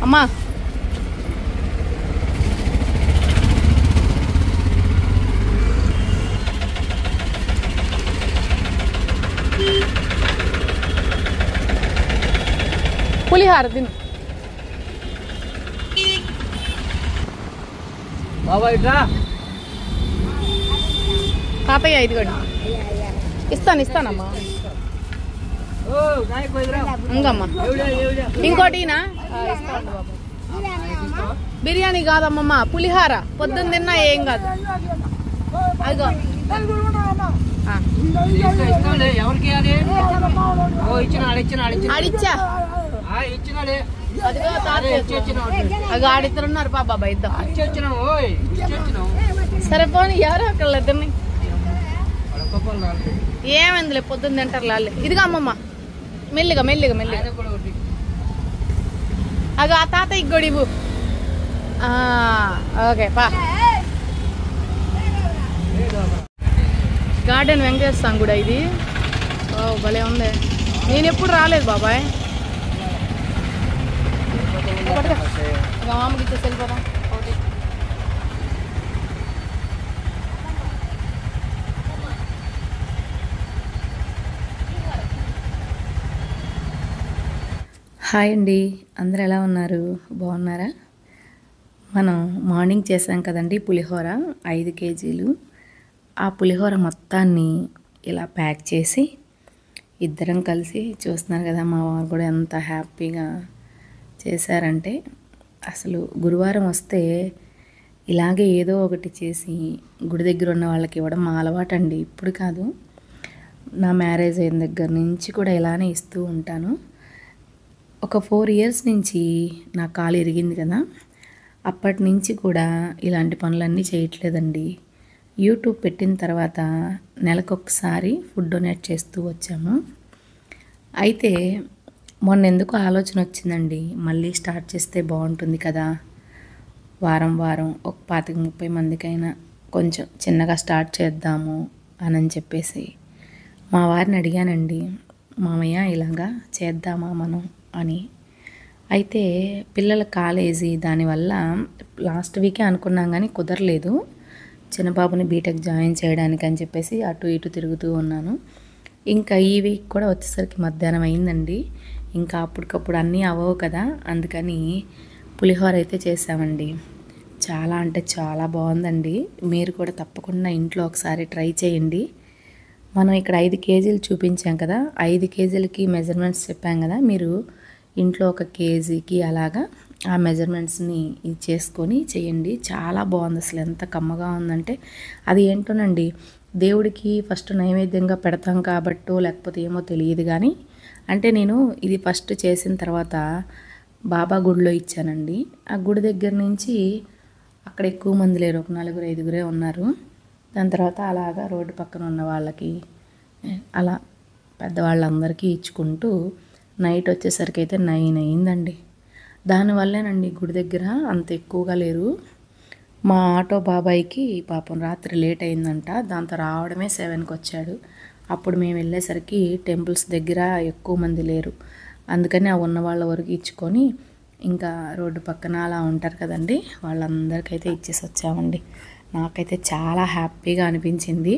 అమ్మా పులిహార తిను బాబా ఇట్రా తాతయ్య ఇదిగోండి ఇస్తానమ్మా ఇంకమ్మా ఇంకోటినా ఇస్తాను బాబు బిర్యానీ కాదమ్మమ్మ పులిహార పొద్దున్న తిన్నా ఏం కాదు అదిగో ఆడిచ్చా అదిగో ఆడిద్దరున్నారు బాబా ఇద్దాం సరే పోనీ ఎవరో ఒకళ్ళు ఇద్దరిని ఏమైందిలే పొద్దున్న తింటారు లాలే ఇదిగా అమ్మమ్మ మెల్లిగా అగో ఆ తాతయ్యకి కూడా ఇవ్వు ఓకే పా గార్డెన్ వెంకటేశ్వర స్వామి కూడా ఇది ఓ భలే ఉంది నేను ఎప్పుడు రాలేదు బాబాయ్ మామకి ఇచ్చేసి వెళ్ళిపోదాం ఒకటి హాయ్ అండి, అందరు ఎలా ఉన్నారు? బాగున్నారా? మనం మార్నింగ్ చేసాం కదండి పులిహోర 5 కేజీలు. ఆ పులిహోర మొత్తాన్ని ఇలా ప్యాక్ చేసి ఇద్దరం కలిసి చూస్తున్నారు కదా, మా వారు కూడా ఎంత హ్యాపీగా చేశారంటే, అసలు గురువారం వస్తే ఇలాగే ఏదో ఒకటి చేసి గుడి దగ్గర ఉన్న వాళ్ళకి ఇవ్వడం మా అలవాటు అండి. ఇప్పుడు కాదు, నా మ్యారేజ్ అయిన దగ్గర నుంచి కూడా ఇలానే ఇస్తూ ఉంటాను. ఒక 4 ఇయర్స్ నుంచి నా కాలు ఇరిగింది కదా, అప్పటి నుంచి కూడా ఇలాంటి పనులన్నీ చేయట్లేదండి. యూట్యూబ్ పెట్టిన తర్వాత నెలకొకసారి ఫుడ్ డొనేట్ చేస్తూ వచ్చాము. అయితే మొన్న ఎందుకు ఆలోచన వచ్చిందండి, మళ్ళీ స్టార్ట్ చేస్తే బాగుంటుంది కదా, వారం ఒక 25-30 మందికైనా కొంచెం చిన్నగా స్టార్ట్ చేద్దాము అని చెప్పేసి మా వారిని అడిగానండి, మామయ్య ఇలాగా చేద్దామా మనం అని. అయితే పిల్లల కాలేజీ దానివల్ల లాస్ట్ వీకే అనుకున్నాం కానీ కుదరలేదు. చిన్నబాబుని బీటెక్ జాయిన్ చేయడానికి అని చెప్పేసి అటు ఇటు తిరుగుతూ ఉన్నాను. ఇంకా ఈ వీక్ కూడా వచ్చేసరికి మధ్యాహ్నం అయిందండి. ఇంకా అప్పటికప్పుడు అన్నీ అవ్వవు కదా, అందుకని పులిహోర అయితే చేసామండి. చాలా అంటే చాలా బాగుందండి. మీరు కూడా తప్పకుండా ఇంట్లో ఒకసారి ట్రై చేయండి. మనం ఇక్కడ 5 కేజీలు చూపించాం కదా, 5 కేజీలకి మెజర్మెంట్స్ చెప్పాం కదా, మీరు ఇంట్లో 1 కేజీకి అలాగా ఆ మెజర్మెంట్స్ని ఇది చేసుకొని చేయండి. చాలా బాగుంది, అసలు ఎంత కమ్మగా ఉందంటే. అది ఏంటోనండి, దేవుడికి ఫస్ట్ నైవేద్యంగా పెడతాం కాబట్టో లేకపోతే ఏమో తెలియదు కానీ, అంటే నేను ఇది ఫస్ట్ చేసిన తర్వాత బాబా గుడిలో ఇచ్చానండి. ఆ గుడి దగ్గర నుంచి అక్కడ ఎక్కువ మంది లేరు, ఒక 4-5 ఉన్నారు. దాని తర్వాత అలాగా రోడ్డు పక్కన ఉన్న వాళ్ళకి అలా పెద్దవాళ్ళందరికీ ఇచ్చుకుంటూ నైట్ వచ్చేసరికి అయితే 9 అయిందండి. దానివల్లేనండి గుడి దగ్గర అంత ఎక్కువగా లేరు. మా ఆటో బాబాయికి పాపం రాత్రి లేట్ అయిందంట, దాంతో రావడమే 7కి వచ్చాడు. అప్పుడు మేము వెళ్ళేసరికి టెంపుల్స్ దగ్గర ఎక్కువ మంది లేరు, అందుకని ఆ ఉన్న వాళ్ళ వరకు ఇచ్చుకొని ఇంకా రోడ్డు పక్కన అలా ఉంటారు కదండి, వాళ్ళందరికైతే ఇచ్చేసి వచ్చామండి. నాకైతే చాలా హ్యాపీగా అనిపించింది.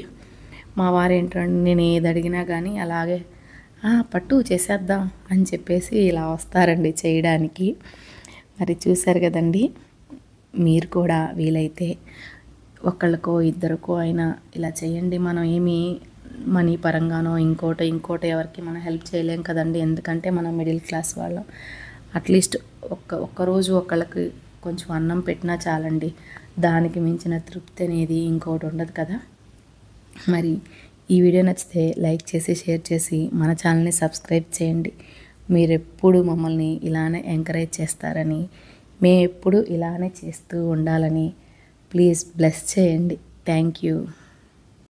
మా వారు ఏంటంటే నేను ఏది అడిగినా కానీ అలాగే పట్టు చేసేద్దాం అని చెప్పేసి ఇలా వస్తారండి చేయడానికి. మరి చూశారు కదండి, మీరు కూడా వీలైతే ఒకళ్ళకో ఇద్దరికో అయినా ఇలా చేయండి. మనం ఏమీ మనీ పరంగానో ఇంకోటో ఎవరికి మనం హెల్ప్ చేయలేం కదండి, ఎందుకంటే మనం మిడిల్ క్లాస్ వాళ్ళం. అట్లీస్ట్ ఒక్కరోజు ఒకళ్ళకి కొంచెం అన్నం పెట్టినా చాలండి, దానికి మించిన తృప్తి అనేది ఇంకోటి ఉండదు కదా. మరి ఈ వీడియో నచ్చితే లైక్ చేసి షేర్ చేసి మన ఛానల్ని సబ్స్క్రైబ్ చేయండి. మీరు ఎప్పుడు మమ్మల్ని ఇలానే ఎంకరేజ్ చేస్తారని, మేము ఎప్పుడు ఇలానే చేస్తూ ఉండాలని ప్లీజ్ బ్లెస్ చేయండి. Thank you.